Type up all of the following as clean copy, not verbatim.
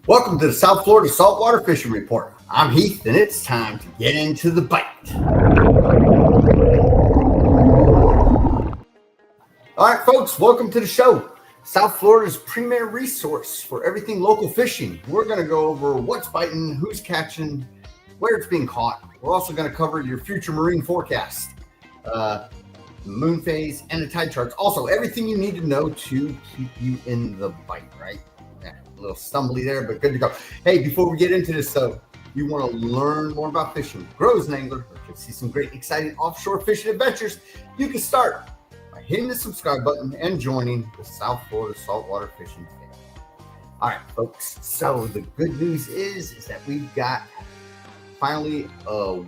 Welcome to the South Florida Saltwater Fishing Report. I'm Heath, and it's time to get into the bite. All right, folks, welcome to the show. South Florida's premier resource for everything local fishing. We're going to go over what's biting, who's catching, where it's being caught. We're also going to cover your future marine forecast, the moon phase, and the tide charts. Also, everything you need to know to keep you in the bite, right? A little stumbly there, but good to go. Hey, before we get into this, though, you want to learn more about fishing, grow as an angler, or just see some great, exciting offshore fishing adventures, you can start by hitting the subscribe button and joining the South Florida Saltwater Fishing family. All right, folks, so the good news is that we've got finally a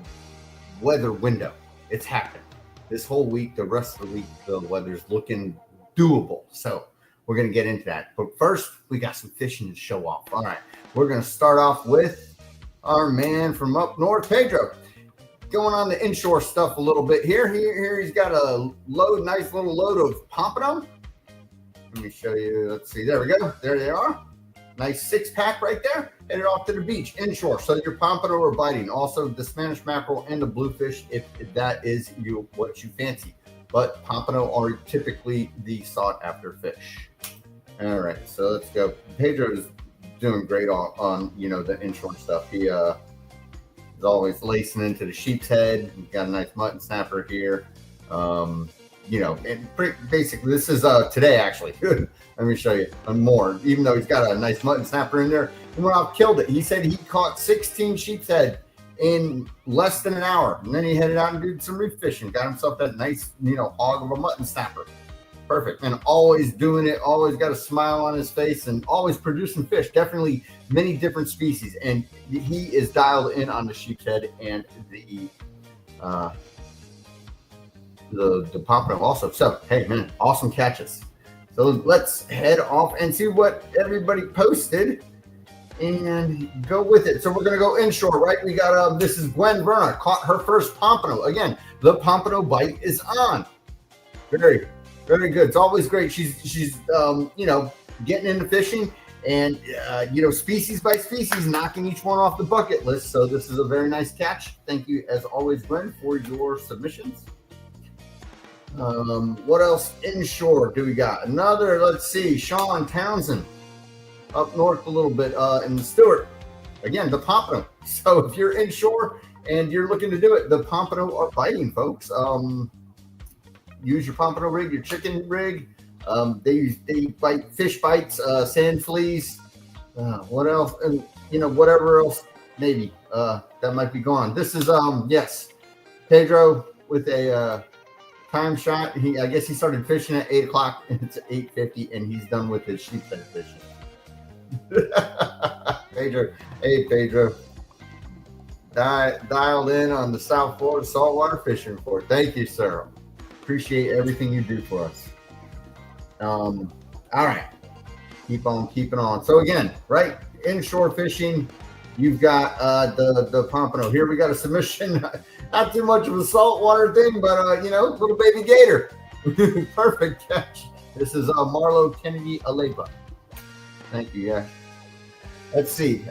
weather window. It's happening. This whole week, the rest of the week, the weather's looking doable. So we're going to get into that. But first, we got some fishing to show off. All right. We're going to start off with our man from up north, Pedro. Going on the inshore stuff a little bit here. Here he's got a nice little load of pompano. Let me show you. Let's see. There we go. There they are. Nice 6-pack right there. Headed off to the beach, inshore. So your pompano are biting. Also, the Spanish mackerel and the bluefish, if that is what you fancy. But pompano are typically the sought-after fish. All right, so let's go. Pedro is doing great on the inshore stuff. He is always lacing into the sheep's head. He's got a nice mutton snapper here. And basically this is today actually. Good. Let me show you more. Even though he's got a nice mutton snapper in there, he went out, killed it. He said he caught 16 sheep's head in less than an hour, and then he headed out and did some reef fishing. Got himself that nice, hog of a mutton snapper. Perfect. And always doing it, always got a smile on his face, and always producing fish. Definitely many different species, and he is dialed in on the sheep's head and the pompano also. So hey man, awesome catches. So let's head off and see what everybody posted and go with it. So we're gonna go inshore, right? We got this is Gwen Verna, caught her first pompano. Again, the pompano bite is on. Very, very good. It's always great. She's getting into fishing and species by species, knocking each one off the bucket list. So this is a very nice catch. Thank you as always, Gwen, for your submissions. What else inshore do we got? Another, let's see, Sean Townsend up north a little bit in Stewart. Again, the pompano. So if you're inshore and you're looking to do it, the pompano are biting, folks. Use your pompano rig, your chicken rig. They bite fish bites, sand fleas. What else? And whatever else maybe that might be gone. This is yes, Pedro with a time shot. I guess he started fishing at 8 o'clock and it's 8:50 and he's done with his sheep's head fishing. Pedro, dialed in on the South Florida Saltwater Fishing Report. Thank you, sir. Appreciate everything you do for us. All right, keep on keeping on. So again, right, inshore fishing, you've got the pompano. Here we got a submission. Not too much of a saltwater thing, but little baby gator. Perfect catch. This is Marlo Kennedy Aleba. Thank you, yeah. Let's see.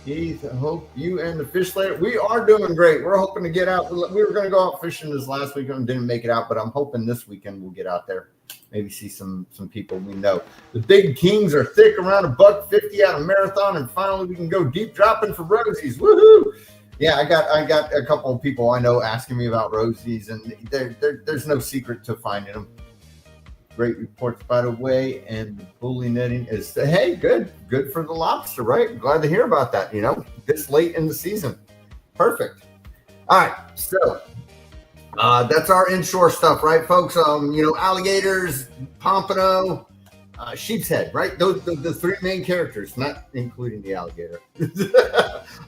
Keith, I hope you and the fish later. We are doing great. We're hoping to get out. We were going to go out fishing this last weekend and didn't make it out, but I'm hoping this weekend we'll get out there. Maybe see some people we know. The big kings are thick, around $1.50 out of Marathon, and finally we can go deep dropping for rosies. Woohoo! Yeah, I got a couple of people I know asking me about rosies, and there's no secret to finding them. Great reports, by the way, and the bully netting is, hey, good for the lobster, right? Glad to hear about that, this late in the season. Perfect. All right, so that's our inshore stuff, right, folks? Alligators, pompano, sheep's head, right? Those the three main characters, not including the alligator.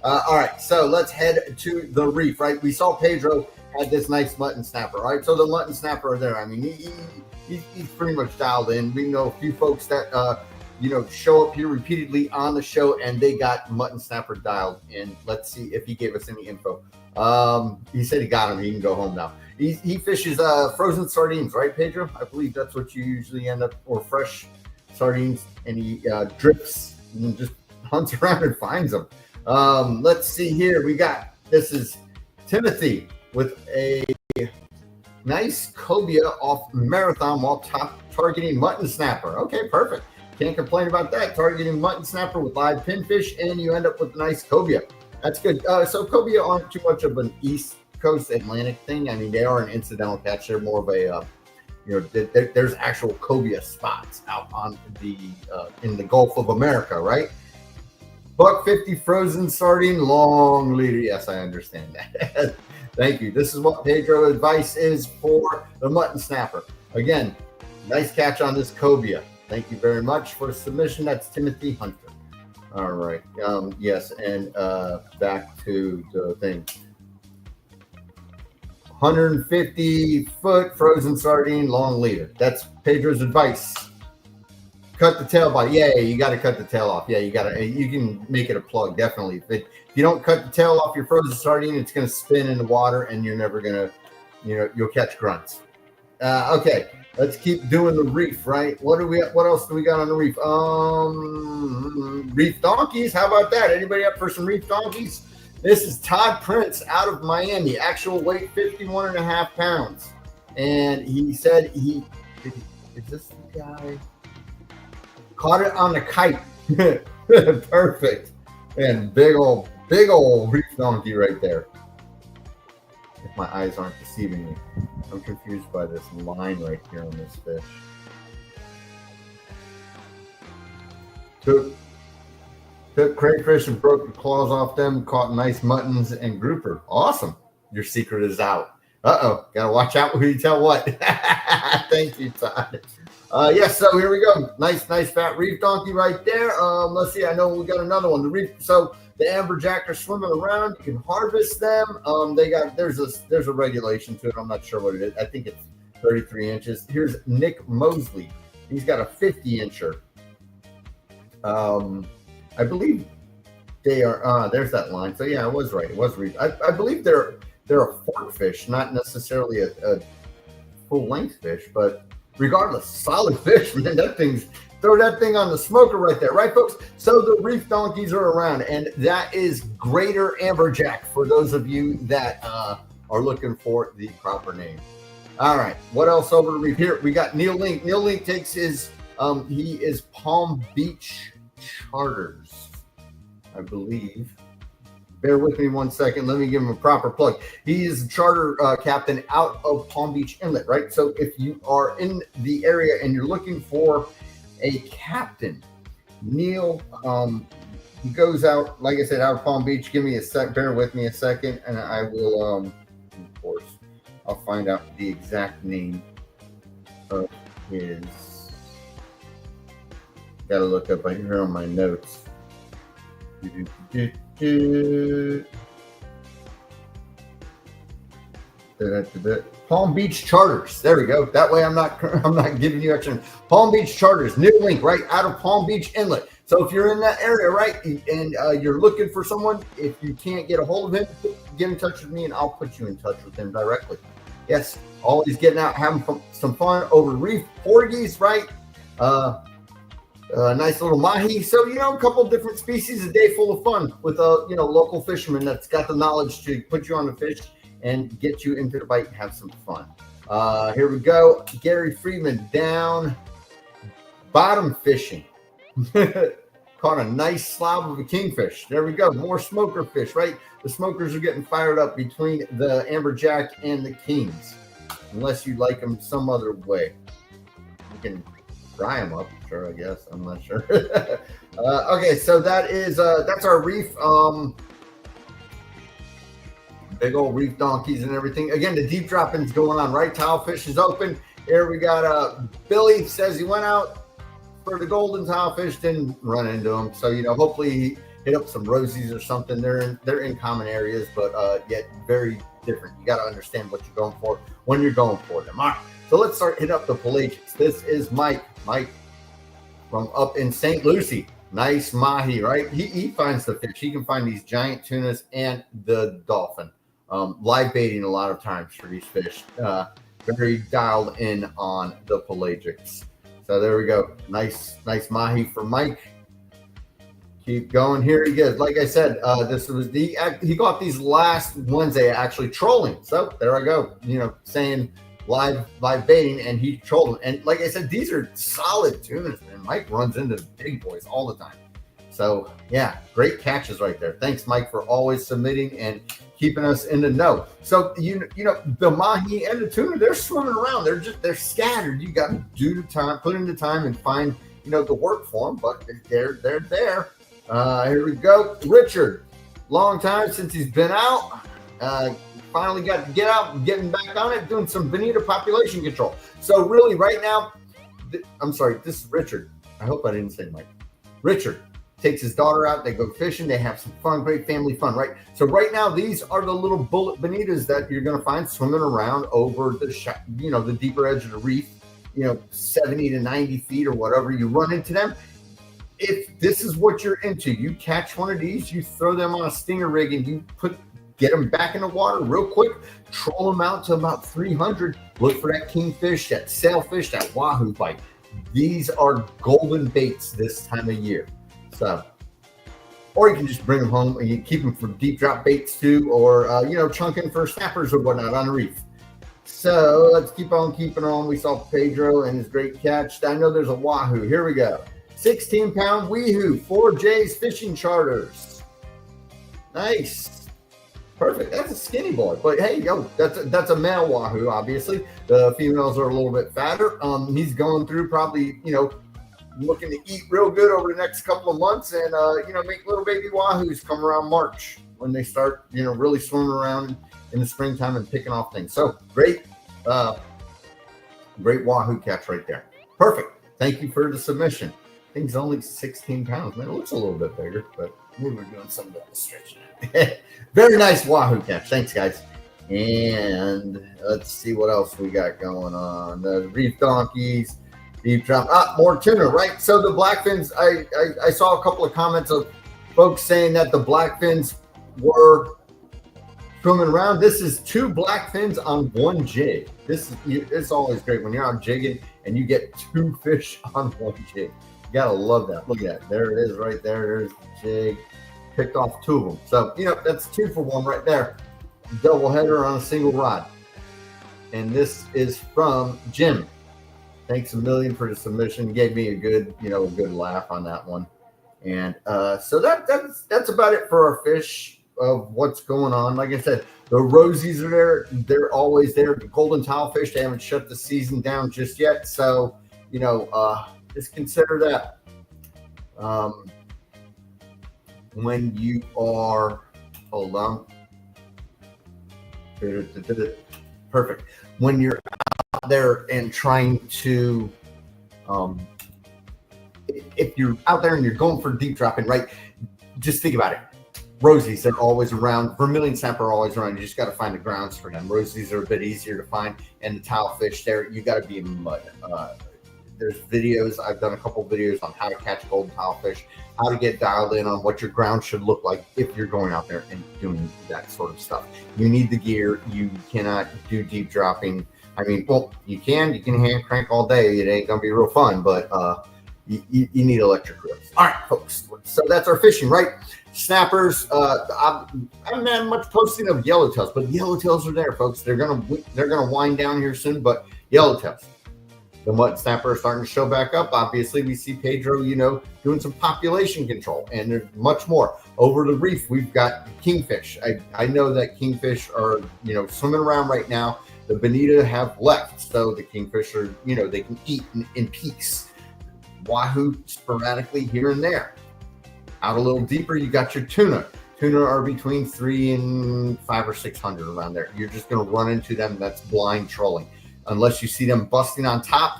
All right, so let's head to the reef, right? We saw Pedro had this nice mutton snapper, right? So the mutton snapper are there. I mean, he's pretty much dialed in. We know a few folks that show up here repeatedly on the show, and they got mutton snapper dialed in. Let's see if he gave us any info. He said he got him. He can go home now. He fishes frozen sardines, right, Pedro? I believe that's what you usually end up, or fresh sardines, and he drifts and just hunts around and finds them. Let's see here. This is Timothy with a nice cobia off marathon while targeting mutton snapper. Okay, perfect. Can't complain about that. Targeting mutton snapper with live pinfish, and you end up with a nice cobia. That's good. So cobia aren't too much of an East Coast Atlantic thing. I mean, they are an incidental catch. They're more of a, there's actual cobia spots out on the in the Gulf of America, right? $1.50 frozen sardine, long leader. Yes, I understand that. Thank you. This is what Pedro's advice is for the mutton snapper. Again, nice catch on this cobia. Thank you very much for submission. That's Timothy Hunter. All right. Yes, and back to the thing. 150-foot frozen sardine, long leader. That's Pedro's advice. Cut the tail by. Yeah, you got to cut the tail off. Yeah, you can make it a plug, definitely. If you don't cut the tail off your frozen sardine, it's going to spin in the water, and you're never going to, you'll catch grunts. Okay, let's keep doing the reef, right? What else do we got on the reef? Reef donkeys. How about that? Anybody up for some reef donkeys? This is Todd Prince out of Miami. Actual weight 51.5 pounds, and he said is this the guy? Caught it on the kite. Perfect. And big old reef donkey right there. If my eyes aren't deceiving me. I'm confused by this line right here on this fish. Took crayfish and broke the claws off them. Caught nice muttons and grouper. Awesome. Your secret is out. Uh-oh. Gotta watch out who you tell what. Thank you, Todd. Yes, so here we go. Nice fat reef donkey right there. Let's see. I know we got another one. The reef. So the amberjack are swimming around. You can harvest them. There's a regulation to it. I'm not sure what it is. I think it's 33 inches. Here's Nick Mosley. He's got a 50-incher. I believe they are. There's that line. So yeah, I was right. It was reef. I believe they're a fork fish, not necessarily a full-length fish, but regardless, solid fish, man. Throw that thing on the smoker right there, right, folks? So the reef donkeys are around, and that is greater amberjack for those of you that are looking for the proper name. All right, what else over the reef? Here we got Neil Link. Neil Link takes his he is Palm Beach Charters, I believe. Bear with me 1 second. Let me give him a proper plug. He is a charter captain out of Palm Beach Inlet, right? So if you are in the area and you're looking for a captain, Neil, he goes out, like I said, out of Palm Beach. Give me a sec. Bear with me a second, and I will, of course, I'll find out the exact name of his. Got to look up right here on my notes. Palm Beach Charters. There we go. That way I'm not giving you extra. Palm Beach Charters, New Link, right out of Palm Beach Inlet. So if you're in that area, right, and you're looking for someone, if you can't get a hold of him, get in touch with me and I'll put you in touch with him directly. Yes, always getting out, having some fun over reef porgies, right? Nice little mahi. So, a couple of different species, a day full of fun with a, local fisherman that's got the knowledge to put you on the fish and get you into the bite and have some fun. Here we go. Gary Freeman down bottom fishing. Caught a nice slob of a kingfish. There we go. More smoker fish, right? The smokers are getting fired up between the amberjack and the kings, unless you like them some other way. You can fry them up, sure, I guess. I'm not sure. Okay, so that's our reef. Big old reef donkeys and everything. Again, the deep dropping's going on, right? Tile fish is open. Here we got Billy says he went out for the golden tile fish, didn't run into them. So, hopefully he hit up some rosies or something. They're in common areas, but yet very different. You got to understand what you're going for when you're going for them. All right. So let's start hitting up the pelagics. This is Mike from up in St. Lucie. Nice mahi, right? He finds the fish. He can find these giant tunas and the dolphin. Live baiting a lot of times for these fish. Very dialed in on the pelagics. So there we go. Nice mahi for Mike. Keep going. Here he goes. Like I said, this was he got these last Wednesday actually trolling. So there I go. You know, saying live baiting, and he trolled. And like I said, these are solid tunas, and Mike runs into the big boys all the time. So yeah, great catches right there. Thanks, Mike, for always submitting and keeping us in the know. So you know the mahi and the tuna, they're swimming around. They're scattered. You got to do the time, put in the time, and find the work for them. But they're there. Here we go. Richard, long time since he's been out. Finally got to get out and getting back on it, doing some bonita population control. So really right now, I'm sorry, this is Richard. I hope I didn't say Mike. Richard takes his daughter out. They go fishing. They have some fun, great family fun, right? So right now, these are the little bullet bonitas that you're going to find swimming around over the deeper edge of the reef, 70 to 90 feet or whatever. You run into them. If this is what you're into, you catch one of these, you throw them on a stinger rig, and you get them back in the water real quick, troll them out to about 300. Look for that kingfish, that sailfish, that wahoo bite. These are golden baits this time of year. So, or you can just bring them home and you keep them for deep drop baits too, or chunking for snappers or whatnot on the reef. So let's keep on keeping on. We saw Pedro and his great catch. I know there's a wahoo. Here we go. 16-pound weehoo, 4J's fishing charters. Nice. Perfect. That's a skinny boy. But hey, that's a male wahoo, obviously. The females are a little bit fatter. He's going through probably, looking to eat real good over the next couple of months and, make little baby wahoos come around March when they start, really swimming around in the springtime and picking off things. So great wahoo catch right there. Perfect. Thank you for the submission. I think it's only 16 pounds. Man, it looks a little bit bigger, but maybe we're doing some stretching. Very nice wahoo catch. Thanks, guys. And let's see what else we got going on. The reef donkeys, deep drop. More tuna, right? So the blackfins, I saw a couple of comments of folks saying that the blackfins were swimming around. This is 2 blackfins on 1 jig. It's always great when you're out jigging and you get 2 fish on 1 jig. You gotta love that. Look at that. There it is right there. There's the jig. Picked off 2 of them. So, that's 2 for 1 right there. Double header on a single rod. And this is from Jim. Thanks a million for the submission. Gave me a good laugh on that one. And so that's about it for our fish of what's going on. Like I said, the rosies are there. They're always there. The golden tilefish, they haven't shut the season down just yet. So, just consider that. When you are, hold on. Perfect. When you're out there and trying to, if you're out there and you're going for deep dropping, right? Just think about it. Rosies, they're always around. Vermilion snapper are always around. You just got to find the grounds for them. Rosies are a bit easier to find, and the tilefish, there you got to be in mud. There's videos. I've done a couple videos on how to catch golden tilefish, how to get dialed in on what your ground should look like if you're going out there and doing that sort of stuff. You need the gear. You cannot do deep dropping. I mean, well, you can hand crank all day. It ain't gonna be real fun, but you need electric reels. All right, folks. So that's our fishing, right? Snappers. I haven't had much posting of yellowtails, but yellowtails are there, folks. They're gonna wind down here soon, but yellowtails. The mud snapper is starting to show back up. Obviously, we see Pedro, doing some population control, and there's much more. Over the reef, we've got kingfish. I know that kingfish are, swimming around right now. The bonita have left, so the kingfish are, they can eat in peaks. Wahoo sporadically here and there. Out a little deeper, you got your tuna. Tuna are between 300 and 500 or 600 around there. You're just going to run into them. That's blind trolling. Unless you see them busting on top,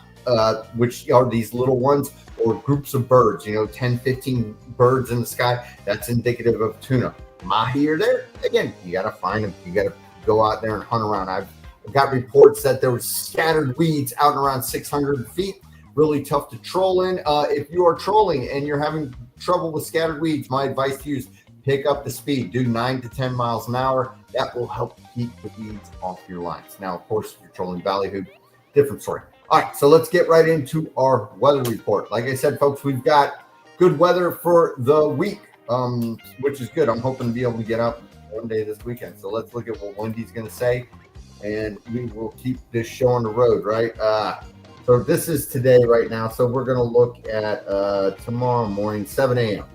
which are these little ones, or groups of birds, 10, 15 birds in the sky, that's indicative of tuna. Mahi are there. Again, you got to find them. You got to go out there and hunt around. I've got reports that there was scattered weeds out and around 600 feet. Really tough to troll in. If you are trolling and you're having trouble with scattered weeds, my advice to you is pick up the speed. Do 9 to 10 miles an hour. That will help keep the weeds off your lines. Now, of course, if you're trolling ballyhoo, different story. All right, so let's get right into our weather report. Like I said, folks, we've got good weather for the week, which is good. I'm hoping to be able to get out one day this weekend. So let's look at what Wendy's going to say, and we will keep this show on the road, right? So this is today right now. So we're going to look at tomorrow morning, 7 a.m.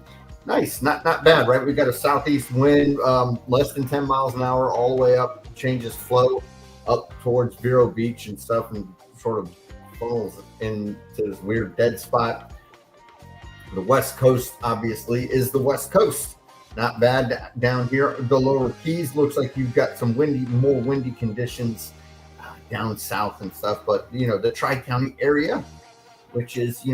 Nice, not bad, right? We got a southeast wind, less than 10 miles an hour, all the way up, changes flow up towards Vero Beach and stuff, and sort of funnels into this weird dead spot. The west coast, obviously, is the west coast. Not bad down here. The lower Keys looks like you've got some more windy conditions down south and stuff. But, the Tri-County area, which is,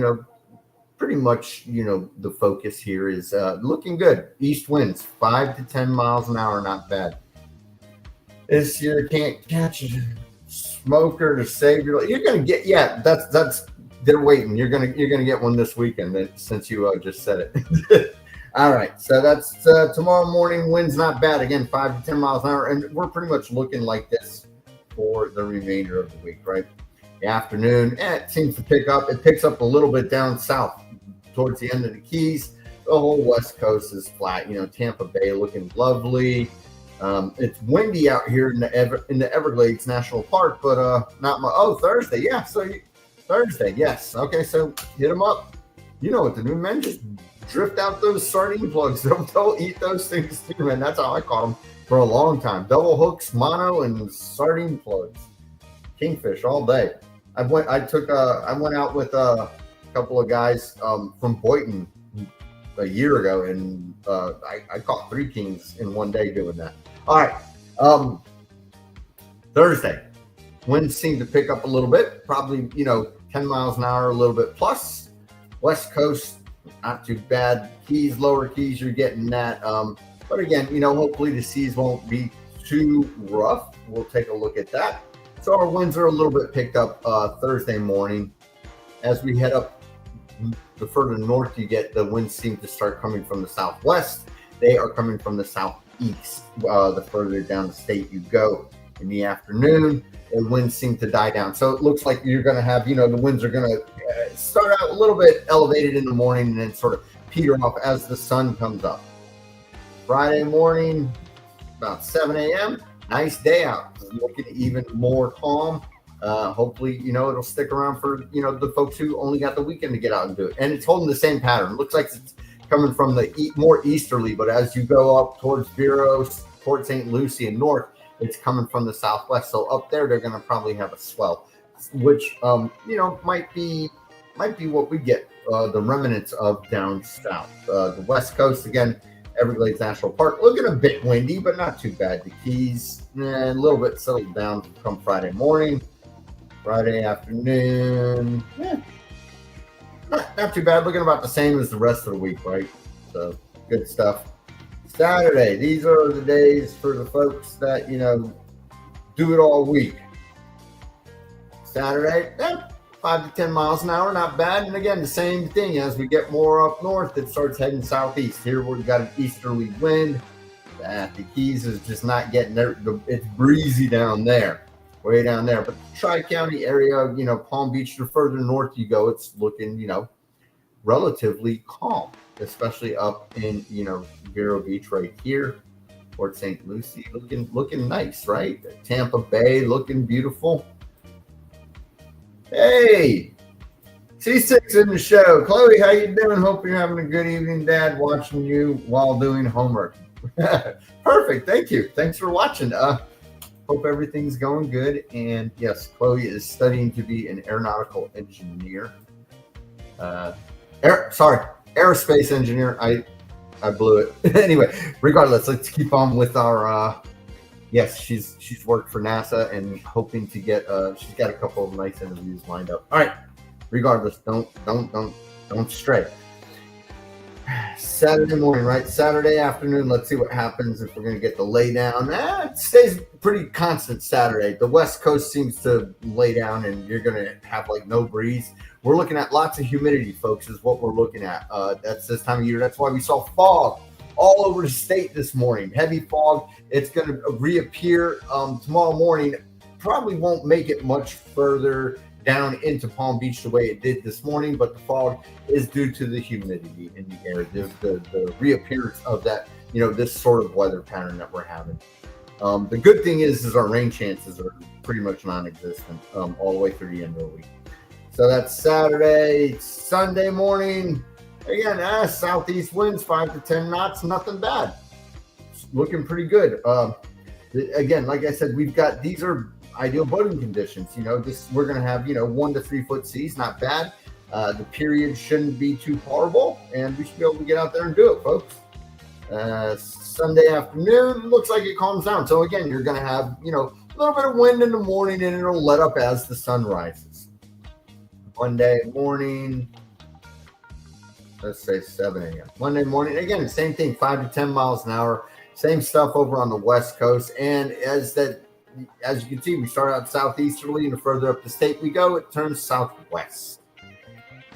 pretty much, the focus here is looking good. East winds, 5 to 10 miles an hour, not bad. This year can't catch a smoker to save your life. You're gonna get, that's they're waiting. You're gonna get one this weekend since you just said it. All right, so that's tomorrow morning. Winds not bad again, 5 to 10 miles an hour, and we're pretty much looking like this for the remainder of the week, right? The afternoon, it seems to pick up. It picks up a little bit down south towards the end of the Keys. The whole west coast is flat. Tampa Bay looking lovely. It's windy out here in the Everglades National Park, but not much. Oh, Thursday, yeah. So Thursday, yes. Okay, so hit them up. You know what to do, man. Just drift out those sardine plugs. Don't eat those things too, man. That's how I caught them for a long time. Double hooks, mono, and sardine plugs. Kingfish all day. I went out with a couple of guys from Boynton a year ago, and I caught 3 kings in one day doing that. All right, Thursday, winds seem to pick up a little bit, probably 10 miles an hour, a little bit plus. West coast, not too bad. Keys, lower Keys, you're getting that. But again, hopefully the seas won't be too rough. We'll take a look at that. So our winds are a little bit picked up Thursday morning. As we head up the further north you get, the winds seem to start coming from the southwest. They are coming from the southeast the further down the state you go. In the afternoon, the winds seem to die down. So it looks like you're going to have, the winds are going to start out a little bit elevated in the morning and then sort of peter off as the sun comes up. Friday morning, about 7 a.m., nice day out. Looking even more calm. Hopefully, it'll stick around for, the folks who only got the weekend to get out and do it. And it's holding the same pattern. It looks like it's coming from the more easterly, but as you go up towards Vero, towards St. Lucie and north, it's coming from the southwest. So up there, they're going to probably have a swell, which, might be what we get the remnants of down south. The west coast, again, Everglades National Park, looking a bit windy, but not too bad. The Keys, a little bit settled down come Friday morning. Friday afternoon, not too bad. Looking about the same as the rest of the week, right? So good stuff. Saturday, these are the days for the folks that, do it all week. Saturday, 5 to 10 miles an hour, not bad. And again, the same thing as we get more up north, it starts heading southeast. Here we've got an easterly wind. The Keys is just not getting there. It's breezy down there, way down there. But the Tri-County area, Palm Beach, the further north you go, it's looking, relatively calm, especially up in, Vero Beach right here, Port St. Lucie, looking nice, right? Tampa Bay looking beautiful. Hey, C6 in the show. Chloe, how you doing? Hope you're having a good evening, Dad, watching you while doing homework. Perfect. Thank you. Thanks for watching. Hope everything's going good. And yes, Chloe is studying to be an aeronautical engineer. Aerospace engineer. I blew it. Anyway, regardless, let's keep on with our yes, she's worked for NASA and hoping to get she's got a couple of nice interviews lined up. All right. Regardless, don't stray. Saturday morning, right? Saturday afternoon, let's see what happens if we're going to get the lay down. It stays pretty constant Saturday. The West Coast seems to lay down and you're going to have like no breeze. We're looking at lots of humidity, folks, is what we're looking at. That's this time of year. That's why we saw fog all over the state this morning. Heavy fog. It's going to reappear tomorrow morning. Probably won't make it much further down into Palm Beach the way it did this morning, but the fog is due to the humidity in the air, the reappearance of that, this sort of weather pattern that we're having. The good thing is our rain chances are pretty much non-existent all the way through the end of the week. So that's Saturday. Sunday morning, again, southeast winds 5 to 10 knots, nothing bad. It's looking pretty good. Again, like I said, these are ideal boating conditions. We're going to have 1 to 3 foot seas, not bad. The period shouldn't be too horrible, and we should be able to get out there and do it, folks. Sunday afternoon looks like it calms down. So again, you're going to have a little bit of wind in the morning, and it'll let up as the sun rises. Monday morning, let's say 7 a.m. Monday morning, again, same thing, 5 to 10 miles an hour. Same stuff over on the West Coast. And as you can see, we start out southeasterly, and the further up the state we go, it turns southwest.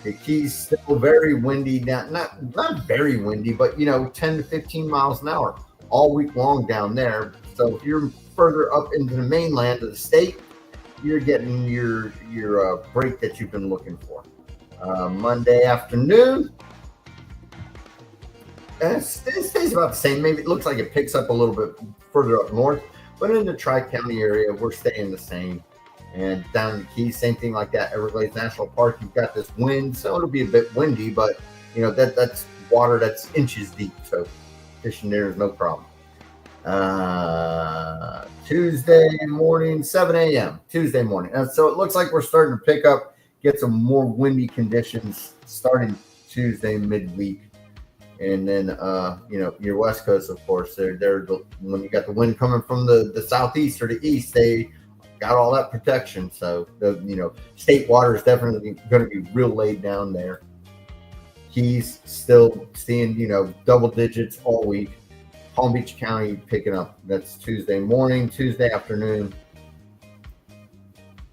The Keys still very windy, not very windy, but 10 to 15 miles an hour all week long down there. So if you're further up into the mainland of the state, you're getting your break that you've been looking for. Monday afternoon, it stays about the same. Maybe it looks like it picks up a little bit further up north, but in the Tri-County area, we're staying the same. And down in the Keys, same thing like that. Everglades National Park, you've got this wind, so it'll be a bit windy, but that's water that's inches deep, so fishing there is no problem. Tuesday morning, 7 a.m. Tuesday morning. And so it looks like we're starting to pick up, get some more windy conditions starting Tuesday midweek. And then, your West Coast, of course, when you got the wind coming from the southeast or the east, they got all that protection. So, state water is definitely going to be real laid down there. Keys still seeing, double digits all week. Palm Beach County picking up. That's Tuesday morning. Tuesday afternoon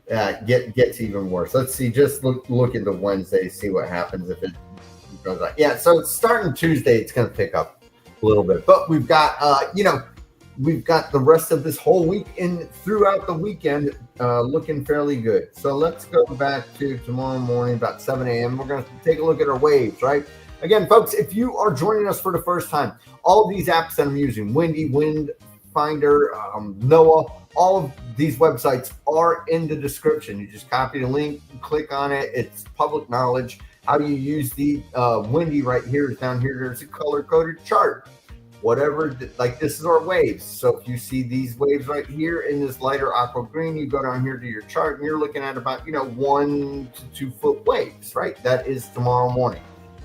gets even worse. Let's see. Just look into Wednesday, see what happens if it goes like. Yeah. So starting Tuesday, it's going to pick up a little bit, but we've got we've got the rest of this whole week and throughout the weekend looking fairly good. So let's go back to tomorrow morning about 7 a.m. We're going to take a look at our waves, right? Again, folks, if you are joining us for the first time, all of these apps that I'm using, Windy, WindFinder, NOAA, all of these websites are in the description. You just copy the link, click on it. It's public knowledge. How you use the Windy right here is down here. There's a color-coded chart. Whatever, like this is our waves. So if you see these waves right here in this lighter aqua green, you go down here to your chart and you're looking at about, 1 to 2 foot waves, right? That is tomorrow morning.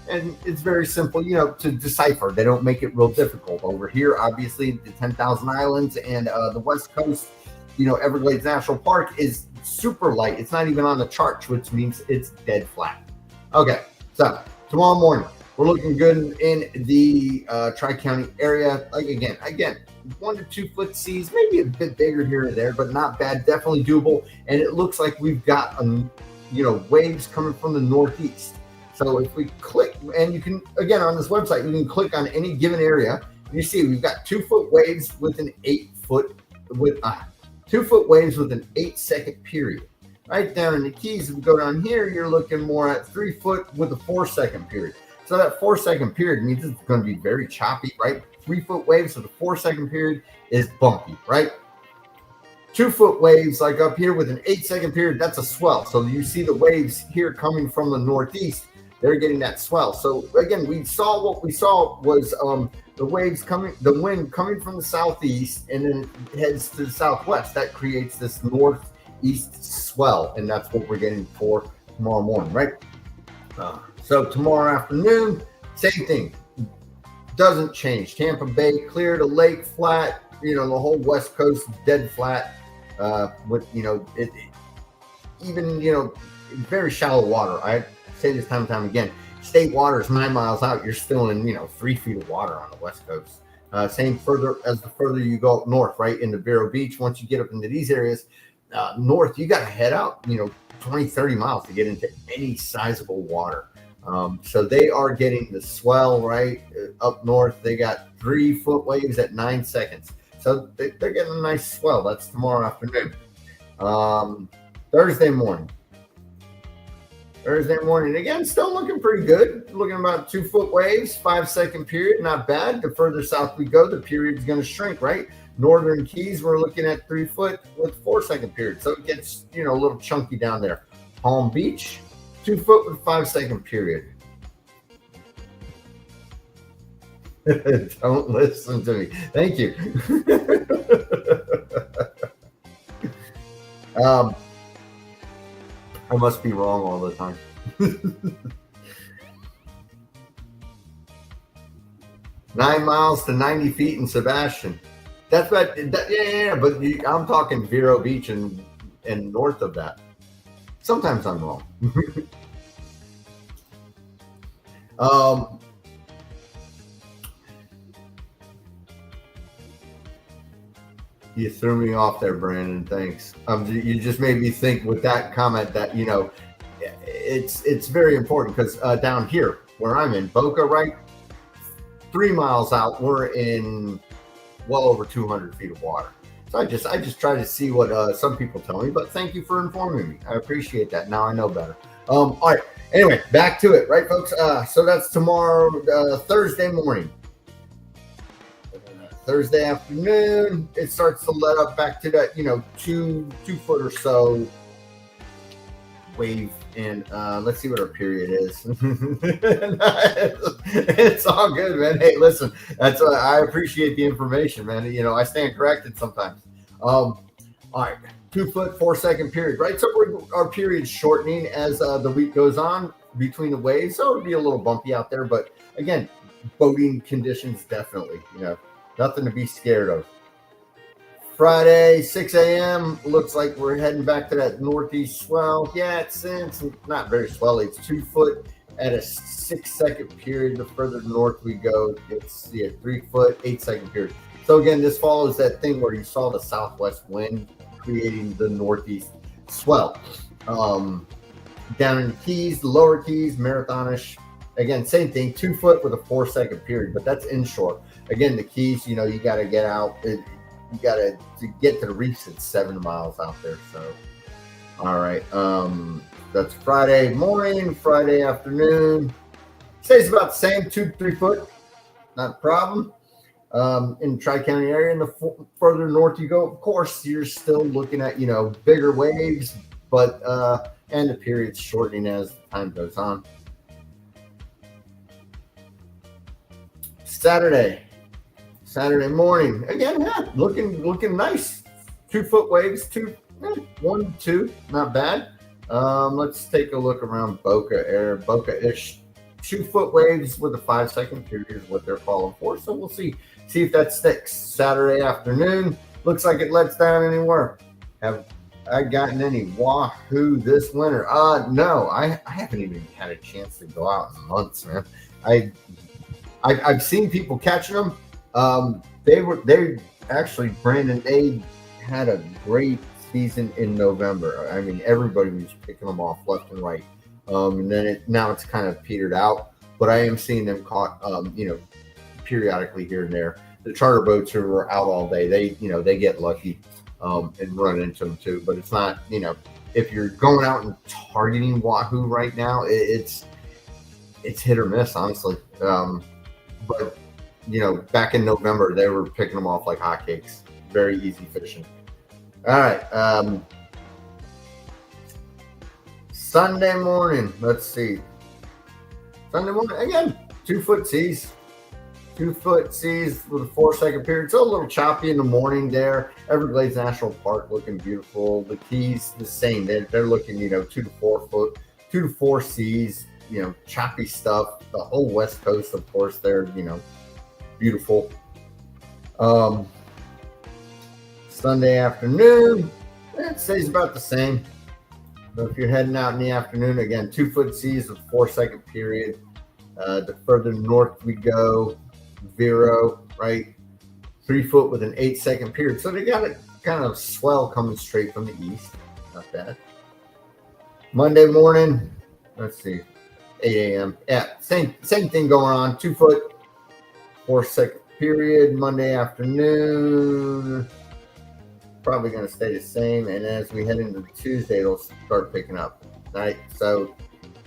And it's very simple, to decipher. They don't make it real difficult. Over here, obviously, the 10,000 Islands and the West Coast, Everglades National Park is super light. It's not even on the chart, which means it's dead flat. Okay, so tomorrow morning, we're looking good in the Tri-County area. Like again, 1 to 2 foot seas, maybe a bit bigger here or there, but not bad. Definitely doable. And it looks like we've got, waves coming from the northeast. So if we click, and you can, again, on this website, you can click on any given area. And you see we've got 2 foot waves with an 8 foot, with 2 foot waves with an 8-second period. Right down in the Keys, if we go down here, you're looking more at 3 foot with a 4-second period. So that 4-second period means it's going to be very choppy, right? 3 foot waves with a 4-second period is bumpy, right? 2 foot waves like up here with an 8-second period, that's a swell. So you see the waves here coming from the northeast. They're getting that swell. So again, what we saw was the waves coming, the wind coming from the southeast, and then it heads to the southwest. That creates this northeast swell, and that's what we're getting for tomorrow morning, right? So tomorrow afternoon, same thing. Doesn't change. Tampa Bay clear, to lake flat. The whole West Coast dead flat. With very shallow water. I say this time and time again, state water is 9 miles out. You're still in 3 feet of water on the West Coast. Same the further you go up north, right into Vero Beach. Once you get up into these areas north, you got to head out 20, 30 miles to get into any sizable water. So they are getting the swell right up north. They got 3 foot waves at 9 seconds. So they're getting a nice swell. That's tomorrow afternoon. Thursday morning. Thursday morning, again, still looking pretty good. Looking about 2 foot waves, 5-second period, not bad. The further south we go, the period's going to shrink, right? Northern Keys, we're looking at 3 foot with 4-second period. So it gets, a little chunky down there. Palm Beach, 2 foot with 5-second period. Don't listen to me. Thank you. I must be wrong all the time. 9 miles to 90 feet in Sebastian. That's what. Yeah. But I'm talking Vero Beach and north of that. Sometimes I'm wrong. You threw me off there, Brandon. Thanks. You just made me think with that comment that it's very important because down here where I'm in Boca, right, 3 miles out, we're in well over 200 feet of water. So I just try to see what some people tell me. But thank you for informing me. I appreciate that. Now I know better. All right. Anyway, back to it, right, folks? So that's tomorrow, Thursday morning. Thursday afternoon, it starts to let up back to that, 2 foot or so wave. And let's see what our period is. It's all good, man. Hey, listen, I appreciate the information, man. I stand corrected sometimes. All right, 2 foot, 4-second period, right? So our period's shortening as the week goes on between the waves. So it'll be a little bumpy out there, but again, boating conditions definitely, nothing to be scared of. Friday, 6 a.m. Looks like we're heading back to that northeast swell. Yeah, it's not very swelly. It's 2 foot at a 6-second period. The further north we go, it's 3 foot, 8-second period. So again, this follows that thing where you saw the southwest wind creating the northeast swell. Down in the Keys, the lower Keys, Marathonish. Again, same thing, 2 foot with a 4-second period, but that's inshore. Again, the Keys, you got to get out. You got to get to the reefs. It's 7 miles out there. So, all right. That's Friday morning, Friday afternoon. Stays about the same, 2-3 foot. Not a problem. In the Tri-County area, and the further north you go, of course, you're still looking at, bigger waves, but, and the period's shortening as time goes on. Saturday morning, again, looking nice. 2 foot waves, 1, 2, not bad. Let's take a look around Boca-ish. 2 foot waves with a 5-second period is what they're calling for. So we'll see if that sticks. Saturday afternoon, looks like it lets down anywhere. Have I gotten any wahoo this winter? No, I haven't even had a chance to go out in months, man. I've seen people catching them. They actually, Brandon, they had a great season in November. I mean, everybody was picking them off left and right. And then now it's kind of petered out, but I am seeing them caught, periodically here and there. The charter boats who are out all day, they get lucky, and run into them too. But it's not, if you're going out and targeting wahoo right now, it's hit or miss, honestly. But back in November, they were picking them off like hotcakes. Very easy fishing. All right. Sunday morning. Let's see. Sunday morning, again, 2 foot seas. 2 foot seas with a 4-second period. So a little choppy in the morning there. Everglades National Park looking beautiful. The Keys, the same. They're looking, 2 to 4 foot, 2 to 4 seas, choppy stuff. The whole West Coast, of course, they're, beautiful. Sunday afternoon, it stays about the same. But if you're heading out in the afternoon, again, 2 foot seas with 4-second period. The further north we go, Vero, right? 3 foot with an 8-second period. So they got a kind of swell coming straight from the east. Not bad. Monday morning, let's see, 8 a.m. Yeah, same thing going on. 2 foot, 4-second period. Monday afternoon, probably going to stay the same. And as we head into Tuesday, it'll start picking up. Right. So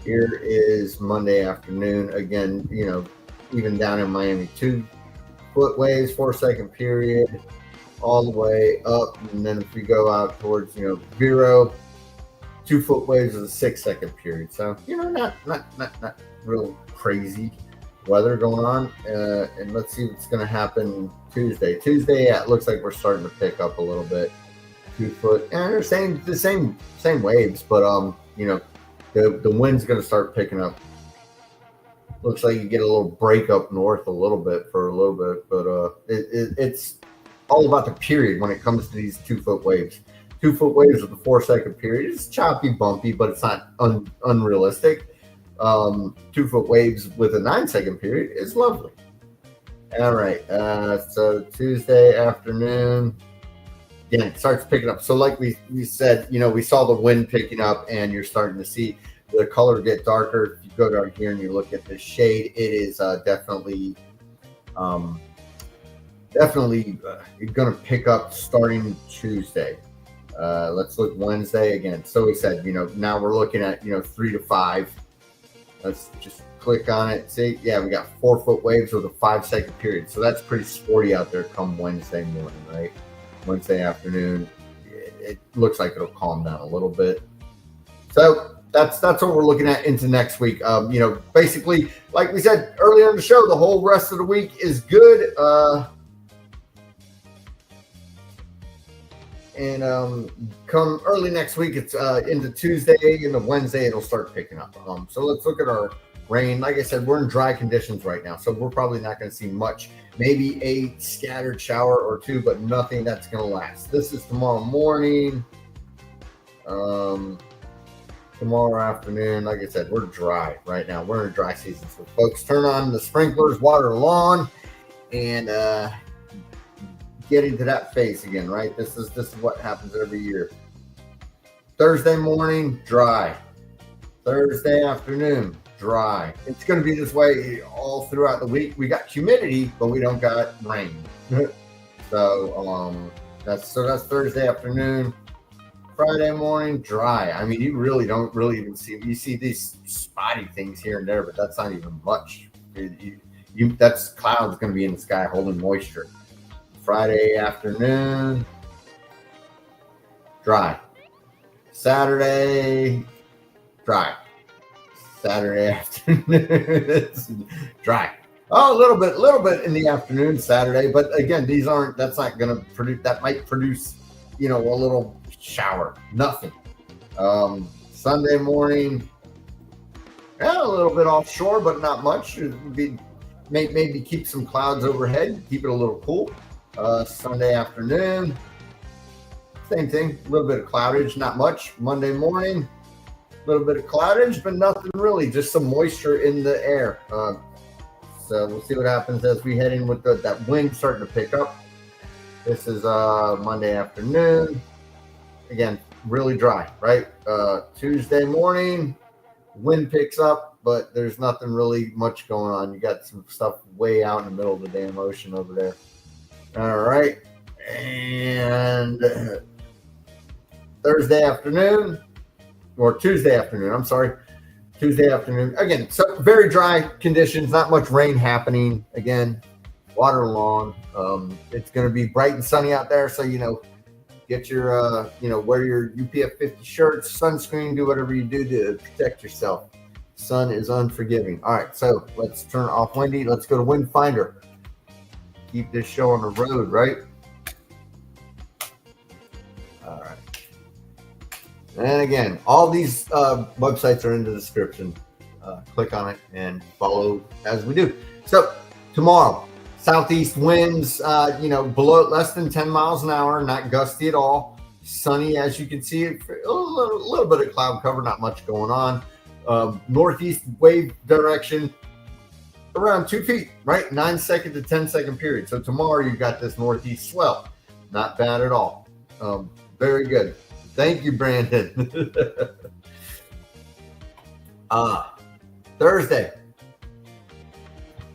Here is Monday afternoon. Again, even down in Miami, 2-foot waves, 4-second period, all the way up. And then if we go out towards, Vero, 2-foot waves is a 6-second period. So, not real crazy weather going on. And let's see what's going to happen Tuesday. Yeah, it looks like we're starting to pick up a little bit. 2-foot, and they're saying the same waves, but the wind's going to start picking up. Looks like you get a little break up north a little bit, but it's all about the period when it comes to these 2-foot waves. 2-foot waves with a 4-second period. It's choppy, bumpy, but it's not unrealistic. 2-foot waves with a 9-second period is lovely. All right, so Tuesday afternoon, again, it starts picking up. So like we said, we saw the wind picking up, and you're starting to see the color get darker. If you go down here and you look at the shade, it is definitely going to pick up starting Tuesday. Let's look Wednesday again. So we said, now we're looking at, 3 to 5. Let's just click on it. See, yeah, we got 4-foot waves with a 5-second period. So that's pretty sporty out there come Wednesday morning, right? Wednesday afternoon, it looks like it'll calm down a little bit. So that's what we're looking at into next week. Basically, like we said earlier in the show, the whole rest of the week is good. And come early next week, it's into Tuesday, into Wednesday, it'll start picking up. So let's look at our rain. Like I said, we're in dry conditions right now, so we're probably not going to see much. Maybe a scattered shower or two, but nothing that's going to last. This is tomorrow morning. Tomorrow afternoon, like I said, we're dry right now. We're in a dry season. So folks, turn on the sprinklers, water the lawn, and get into that phase again, right? This is what happens every year. Thursday morning, dry. Thursday afternoon, dry. It's going to be this way all throughout the week. We got humidity, but we don't got rain. So that's Thursday afternoon. Friday morning, dry. I mean, you really don't even see. You see these spotty things here and there, but that's not even much. That's clouds going to be in the sky holding moisture. Friday afternoon, dry. Saturday, dry. Saturday afternoon, dry. Oh, a little bit in the afternoon Saturday, but again, that's not going to produce. That might produce, a little shower. Nothing. Sunday morning, a little bit offshore, but not much. It would be maybe keep some clouds overhead, keep it a little cool. Sunday afternoon, same thing, a little bit of cloudage, not much. Monday morning, a little bit of cloudage, but nothing really, just some moisture in the air. So we'll see what happens as we head in with that wind starting to pick up. This is Monday afternoon. Again, really dry, right? Tuesday morning, wind picks up, but there's nothing really much going on. You got some stuff way out in the middle of the damn ocean over there. All right. And Tuesday afternoon. Again, so very dry conditions, not much rain happening. Again, water lawn. It's going to be bright and sunny out there. So, get your, wear your UPF 50 shirts, sunscreen, do whatever you do to protect yourself. Sun is unforgiving. All right. So let's turn off windy. Let's go to WindFinder. Keep this show on the road, right? All right. And again, all these websites are in the description. Click on it and follow as we do. So tomorrow, southeast winds, below less than 10 miles an hour, not gusty at all. Sunny, as you can see, a little bit of cloud cover, not much going on. Northeast wave direction, around 2 feet, right? 9-second to 10-second period. So tomorrow you've got this northeast swell. Not bad at all. Very good. Thank you, Brandon. Thursday,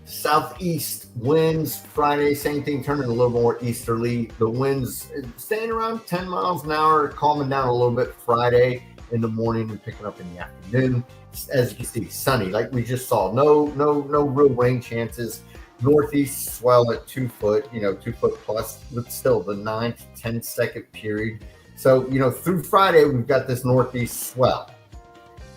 southeast winds. Friday, same thing, turning a little more easterly. The winds staying around 10 miles an hour, calming down a little bit Friday. in the morning and picking up in the afternoon. As you can see, sunny, like we just saw. No real rain chances. Northeast swell at 2 foot, 2 foot plus, but still the 9 to 10 second period. So, through Friday, we've got this northeast swell.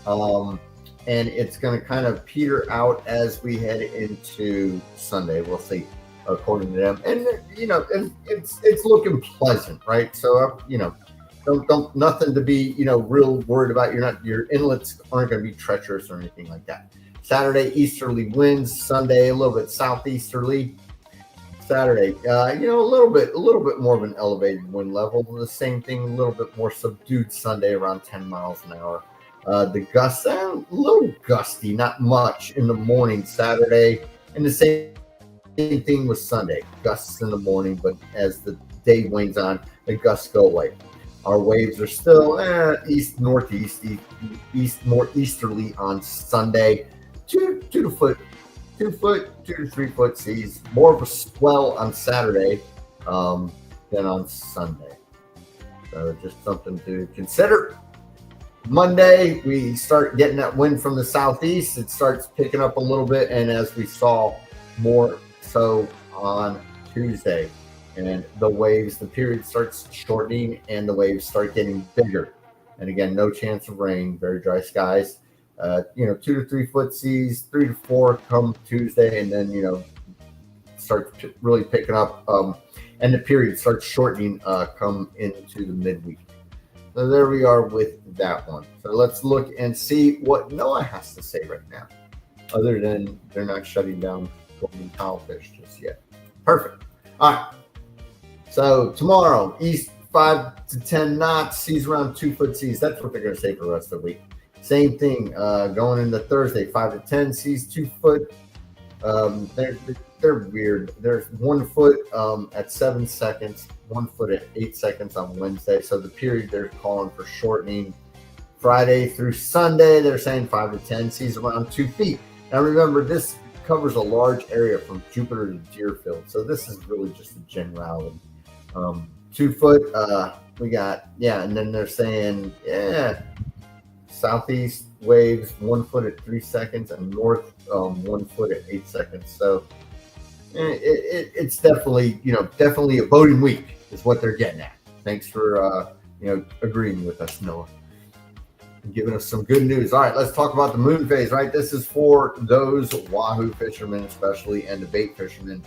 And it's going to kind of peter out as we head into Sunday. We'll see, according to them. And, it's looking pleasant, right? So, don't nothing to be, real worried about. Your inlets aren't going to be treacherous or anything like that. Saturday, easterly winds. Sunday, a little bit southeasterly. Saturday, a little bit more of an elevated wind level. The same thing, a little bit more subdued Sunday, around 10 miles an hour. The gusts, a little gusty, not much in the morning Saturday. And the same thing with Sunday. Gusts in the morning, but as the day wanes on, the gusts go away. Our waves are still east, northeast, more easterly on Sunday. 2 to 3 foot seas. More of a swell on Saturday than on Sunday. So just something to consider. Monday, we start getting that wind from the southeast. It starts picking up a little bit, and as we saw, more so on Tuesday. And the period starts shortening, and the waves start getting bigger. And again, no chance of rain, very dry skies. 2 to 3 foot seas, 3 to 4 come Tuesday, and then, start really picking up. And the period starts shortening come into the midweek. So there we are with that one. So let's look and see what NOAA has to say right now, other than they're not shutting down golden tilefish just yet. Perfect. All right. So tomorrow, east 5 to 10 knots, seas around 2 foot seas. That's what they're going to say for the rest of the week. Same thing going into Thursday, 5 to 10 seas, 2 foot. They're weird. There's 1 foot at 7 seconds, 1 foot at 8 seconds on Wednesday. So the period they're calling for shortening. Friday through Sunday, they're saying 5 to 10 seas around 2 feet. Now remember, this covers a large area from Jupiter to Deerfield. So this is really just a generality. 2 foot, we got, and then they're saying, southeast waves 1 foot at 3 seconds and north 1 foot at 8 seconds. So it's definitely a boating week is what they're getting at. Thanks for agreeing with us, NOAA, and giving us some good news. All right, let's talk about the moon phase. Right, this is for those wahoo fishermen especially, and the bait fishermen.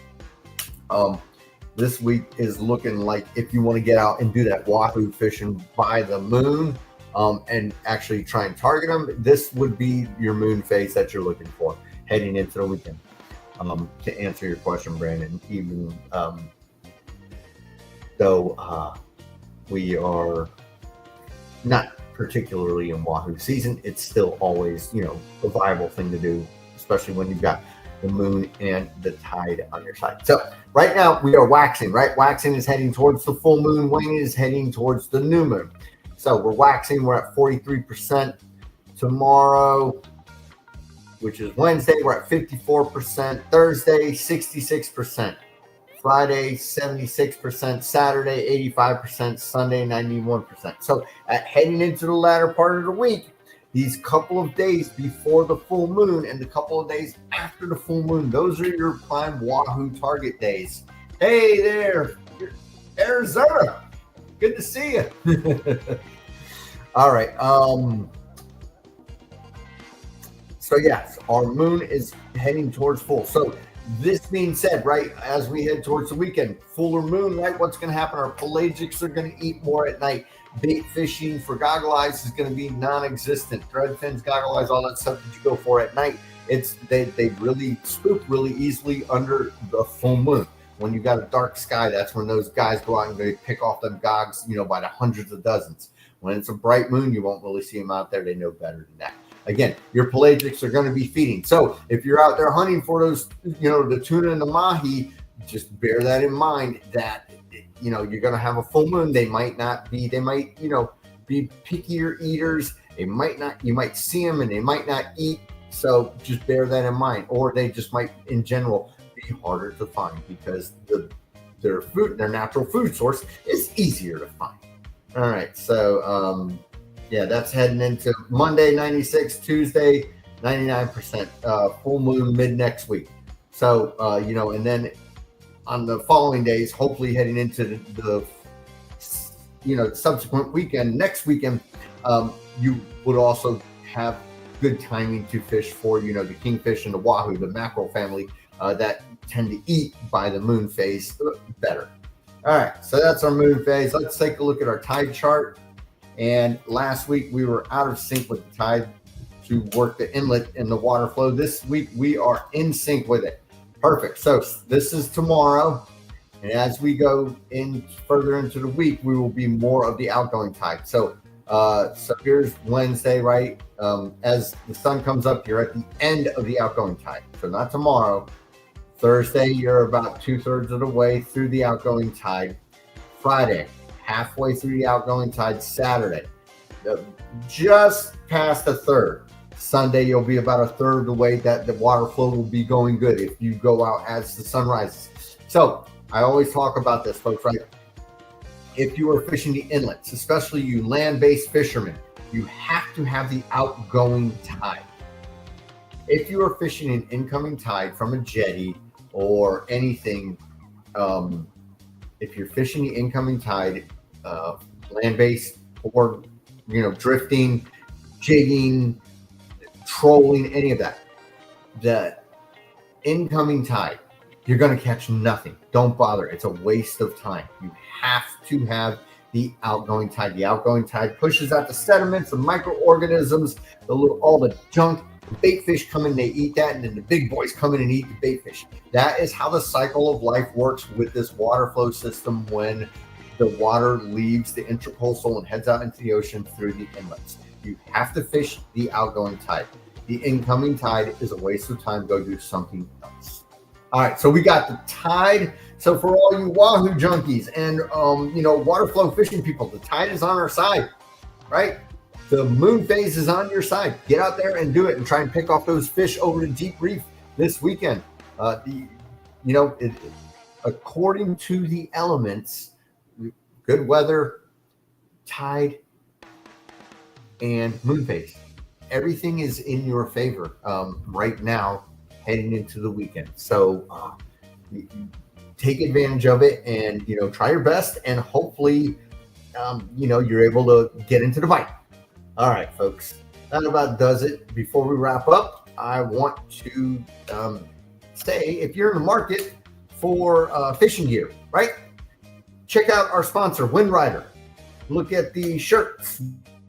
This week is looking like if you want to get out and do that wahoo fishing by the moon, and actually try and target them, this would be your moon phase that you're looking for heading into the weekend. To answer your question, Brandon, even though we are not particularly in wahoo season, it's still always, a viable thing to do, especially when you've got the moon and the tide on your side. So right now we are waxing, right? Waxing is heading towards the full moon. Waning is heading towards the new moon. So we're waxing. We're at 43% tomorrow, which is Wednesday. We're at 54%. Thursday, 66%. Friday, 76%. Saturday, 85%. Sunday, 91%. So heading into the latter part of the week, these couple of days before the full moon and the couple of days after the full moon, those are your prime wahoo target days. Hey there, Arizona. Good to see you. All right. So yes, our moon is heading towards full. So this being said, right, as we head towards the weekend, fuller moon, right, what's going to happen? Our pelagics are going to eat more at night. Bait fishing for goggle eyes is going to be non-existent. Thread fins, goggle eyes, all that stuff that you go for at night, they really spook really easily under the full moon. When you got a dark sky, that's when those guys go out and they pick off them gogs, by the hundreds of dozens. When it's a bright moon, you won't really see them out there. They know better than that. Again, your pelagics are going to be feeding. So if you're out there hunting for those, the tuna and the mahi, just bear that in mind that, you're going to have a full moon. They might, be pickier eaters. You might see them and they might not eat. So just bear that in mind. Or they just might, in general, be harder to find because their food, their natural food source is easier to find. All right. So Yeah, that's heading into Monday 96, Tuesday 99%, full moon mid next week. So and then on the following days, hopefully heading into the subsequent weekend, next weekend, you would also have good timing to fish for the kingfish and the wahoo, the mackerel family that tend to eat by the moon phase better. All right, so that's our moon phase. Let's take a look at our tide chart. And last week we were out of sync with the tide to work the inlet and the water flow. This week we are in sync with it. Perfect. So this is tomorrow. And as we go in further into the week, we will be more of the outgoing tide. So here's Wednesday, right? As the sun comes up, you're at the end of the outgoing tide. So not tomorrow. Thursday, you're about 2/3 of the way through the outgoing tide. Friday, halfway through the outgoing tide. Saturday, just past a third. Sunday, you'll be about a third of the way that the water flow will be going good if you go out as the sun rises. So I always talk about this, folks, right? If you are fishing the inlets, especially you land-based fishermen, you have to have the outgoing tide. If you are fishing an incoming tide from a jetty or anything, if you're fishing the incoming tide, land-based or drifting, jigging, trolling, any of that, the incoming tide, you're going to catch nothing. Don't bother. It's a waste of time. You have to have the outgoing tide. The outgoing tide pushes out the sediments, the microorganisms, all the junk. The bait fish come in, they eat that, and then the big boys come in and eat the bait fish. That is how the cycle of life works with this water flow system when the water leaves the intracoastal and heads out into the ocean through the inlets. You have to fish the outgoing tide. The incoming tide is a waste of time. Go do something else. All right, so we got the tide. So for all you wahoo junkies and water flow fishing people, the tide is on our side, right? The moon phase is on your side. Get out there and do it and try and pick off those fish over the deep reef this weekend. According to the elements, good weather, tide, and moon phase. Everything is in your favor right now heading into the weekend. So take advantage of it and, try your best and hopefully, you're able to get into the bite. All right, folks, that about does it. Before we wrap up, I want to say if you're in the market for fishing gear, right? Check out our sponsor, WindRider. Look at the shirts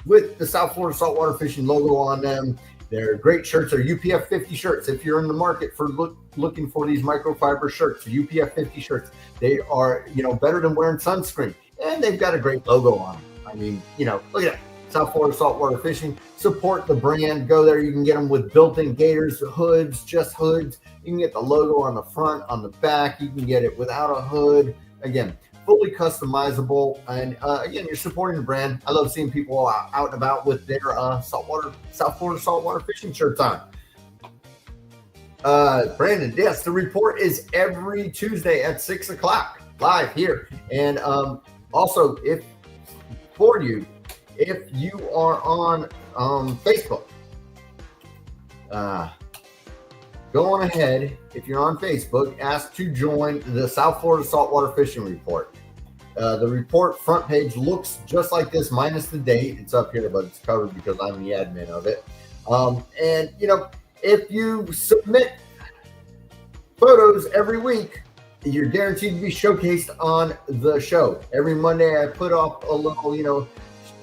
with the South Florida Saltwater Fishing logo on them. They're great shirts. They're UPF 50 shirts. If you're in the market for looking for these microfiber shirts, UPF 50 shirts, they are, better than wearing sunscreen. And they've got a great logo on them. I mean, look at that. South Florida Saltwater Fishing. Support the brand. Go there. You can get them with built-in gaiters, hoods, just hoods. You can get the logo on the front, on the back. You can get it without a hood. Again, fully customizable. And again, you're supporting the brand. I love seeing people out and about with their South Florida Saltwater Fishing shirts on. Brandon, yes, the report is every Tuesday at 6 o'clock live here. And also, if you are on Facebook, go on ahead. If you're on Facebook, ask to join the South Florida Saltwater Fishing Report. The report front page looks just like this, minus the date. It's up here, but it's covered because I'm the admin of it. And, if you submit photos every week, you're guaranteed to be showcased on the show. Every Monday, I put up a little,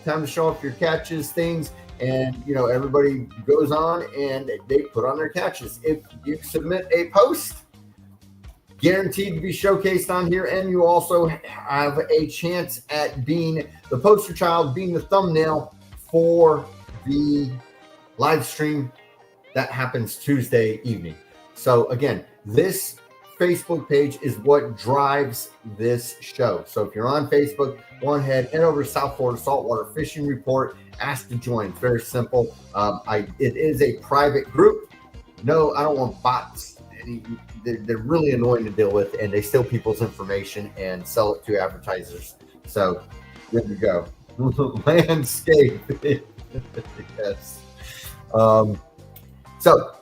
time to show off your catches, things, and everybody goes on and they put on their catches. If you submit a post, guaranteed to be showcased on here, and you also have a chance at being the poster child, being the thumbnail for the live stream that happens Tuesday evening. So again, this Facebook page is what drives this show. So if you're on Facebook, go ahead, head over to South Florida Saltwater Fishing Report, ask to join. It's very simple. It is a private group. No, I don't want bots. They're really annoying to deal with, and they steal people's information and sell it to advertisers. So good to go. landscape. Yes. So,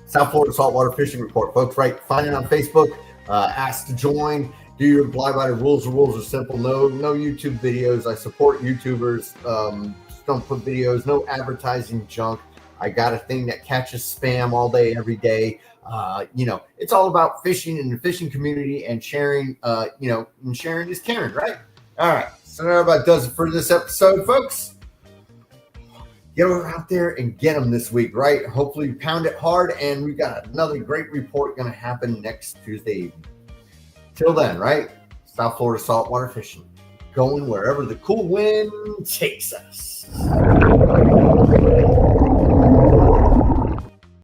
South Florida Saltwater Fishing Report, folks, right? Find it on Facebook. Ask to join. Do your LiveStream rules. The rules are simple. No YouTube videos. I support YouTubers. Just don't put videos. No advertising junk. I got a thing that catches spam all day, every day. It's all about fishing and the fishing community and sharing. And sharing is caring, right? All right. So that about does it for this episode, folks. Get out there and get them this week, right? Hopefully you pound it hard, and we've got another great report going to happen next Tuesday evening. Till then, right? South Florida saltwater fishing, going wherever the cool wind takes us.